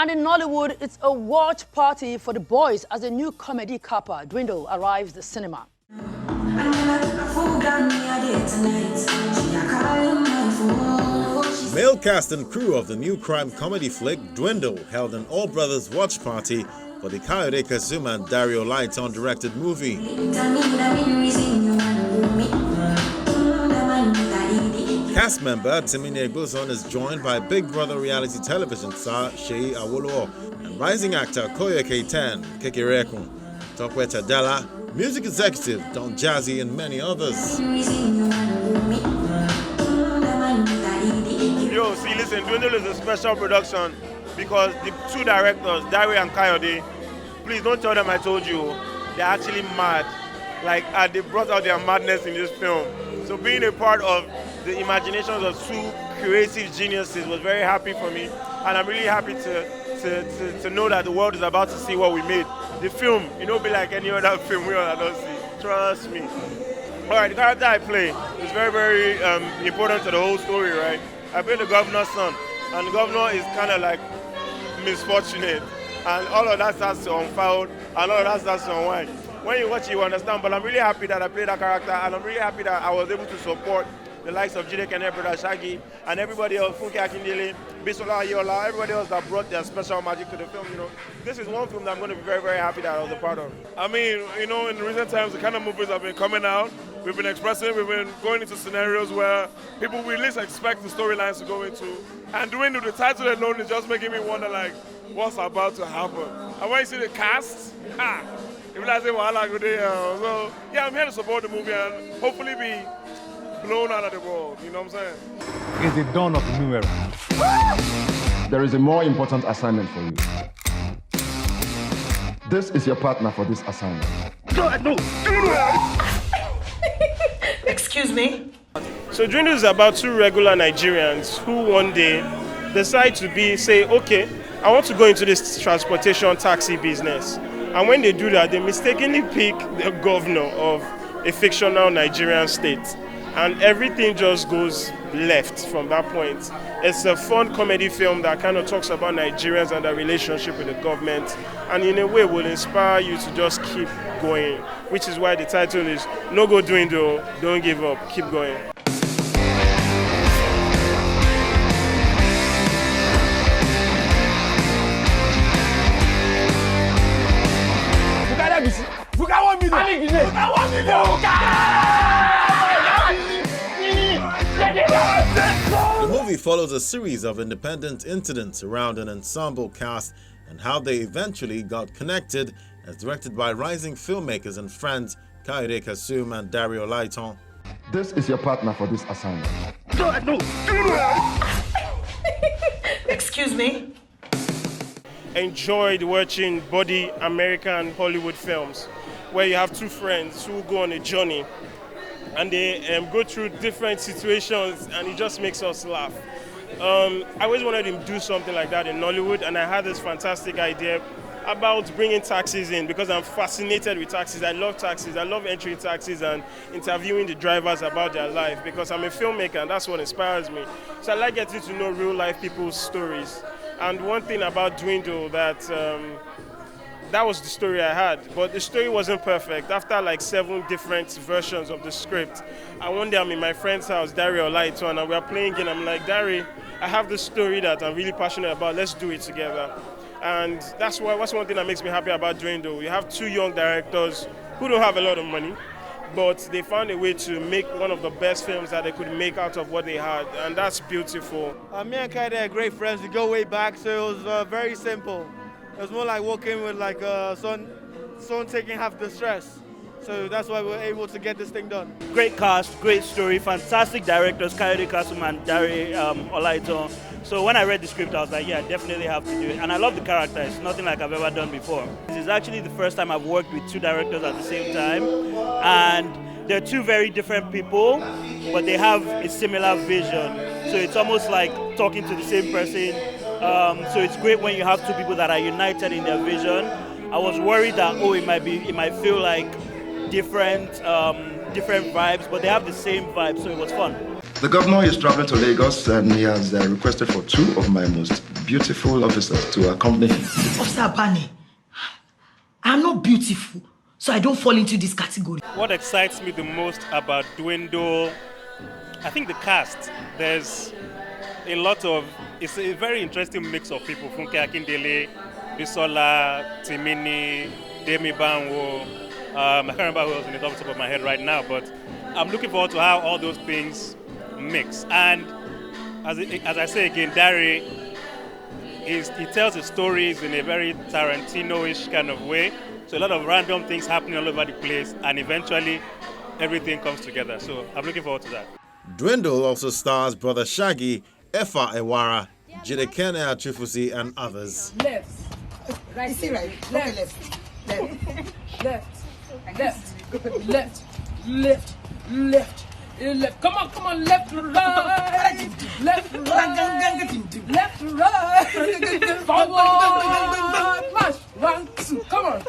And in Nollywood, it's a watch party for the boys as a new comedy couple, Dwindle, arrives the cinema. Male cast and crew of the new crime comedy flick Dwindle held an all-brothers watch party for the Kayode Kasuma and Dario Laiton directed movie. Cast member Timini Egbozon is joined by Big Brother reality television star Sheyi Awolowo and rising actor Koyeke Ten, Kekerekun, Tokwe Tadela, music executive Don Jazzy, and many others. Yo, see, listen, Dwindle is a special production because the two directors, Dario and Kayode, please don't tell them I told you, they're actually mad. Like, they brought out their madness in this film. So being a part of the imaginations of two creative geniuses was very happy for me. And I'm really happy to know that the world is about to see what we made. The film, you know, be like any other film we all don't see. Trust me. All right, the character I play is very, very important to the whole story, right? I play the governor's son, and the governor is kind of like misfortunate, and all of that starts to unfold, and all of that starts to unwind. When you watch it, you understand, but I'm really happy that I played that character, and I'm really happy that I was able to support the likes of Jide Kene, Brother Shaggy, and everybody else, Funke Akindele, Bisola Ayola, everybody else that brought their special magic to the film. You know, this is one film that I'm going to be very, very happy that I was a part of. I mean, you know, in recent times, the kind of movies have been coming out. We've been expressing, we've been going into scenarios where people will at least expect the storylines to go into. And doing the title alone is just making me wonder, like, what's about to happen. And when you see the cast, if I say, well, like, so, yeah, I'm here to support the movie and hopefully be blown out of the world, you know what I'm saying? It's the dawn of a new era. There is a more important assignment for you. This is your partner for this assignment. No. Excuse me? So Dwindle is about two regular Nigerians who one day decide to say, okay, I want to go into this transportation taxi business. And when they do that, they mistakenly pick the governor of a fictional Nigerian state. And everything just goes left from that point. It's a fun comedy film that kind of talks about Nigerians and their relationship with the government, and in a way will inspire you to just keep going, which is why the title is No Go Dwindle, Don't Give Up, Keep Going. The movie follows a series of independent incidents around an ensemble cast and how they eventually got connected, as directed by rising filmmakers and friends Kayode Kasuma and Dario Laiton. This is your partner for this assignment. No. Excuse me? Enjoyed watching body American Hollywood films where you have two friends who go on a journey and they go through different situations, and it just makes us laugh. I always wanted to do something like that in Nollywood, and I had this fantastic idea about bringing taxis in because I'm fascinated with taxis. I love taxis. I love entering taxis and interviewing the drivers about their life because I'm a filmmaker and that's what inspires me. So I like getting to know real life people's stories. And one thing about Dwindle that was the story I had, but the story wasn't perfect. After like 7 different versions of the script, one day I'm in my friend's house, Dario Laiton, and we're playing again. I'm like, Dari, I have this story that I'm really passionate about. Let's do it together. And that's one thing that makes me happy about Dwindle. You have 2 young directors who don't have a lot of money, but they found a way to make one of the best films that they could make out of what they had, and that's beautiful. Me and Kayode are great friends. We go way back, so it was very simple. It was more like walking with like someone taking half the stress. So that's why we were able to get this thing done. Great cast, great story, fantastic directors, Kayode Kasuma and Dario Laiton. So when I read the script, I was like, yeah, I definitely have to do it. And I love the character. It's nothing like I've ever done before. This is actually the first time I've worked with 2 directors at the same time. And they're 2 very different people, but they have a similar vision. So it's almost like talking to the same person. So it's great when you have 2 people that are united in their vision. I was worried that, it might feel like different vibes, but they have the same vibe, so it was fun. The governor is traveling to Lagos and he has requested for 2 of my most beautiful officers to accompany him. Officer Abani, I'm not beautiful, so I don't fall into this category. What excites me the most about Dwindle, I think the cast. There's a lot of, it's a very interesting mix of people. Funke Akindele, Bisola, Timini, Demi Banwo. I can't remember who else in the top of my head right now, but I'm looking forward to how all those things mix. And as I say again, Dari, he tells his stories in a very Tarantino-ish kind of way. So a lot of random things happening all over the place, and eventually everything comes together. So I'm looking forward to that. Dwindle also stars Brother Shaggy, Efa Ewara, Jidekene Achufusi, and others. Left. Right. See right. Left. Left. Left. Left. Left. Left. Left. Left. Come on. Left, right. Left, right. Left, right. Forward. March. 1, 2. Come on.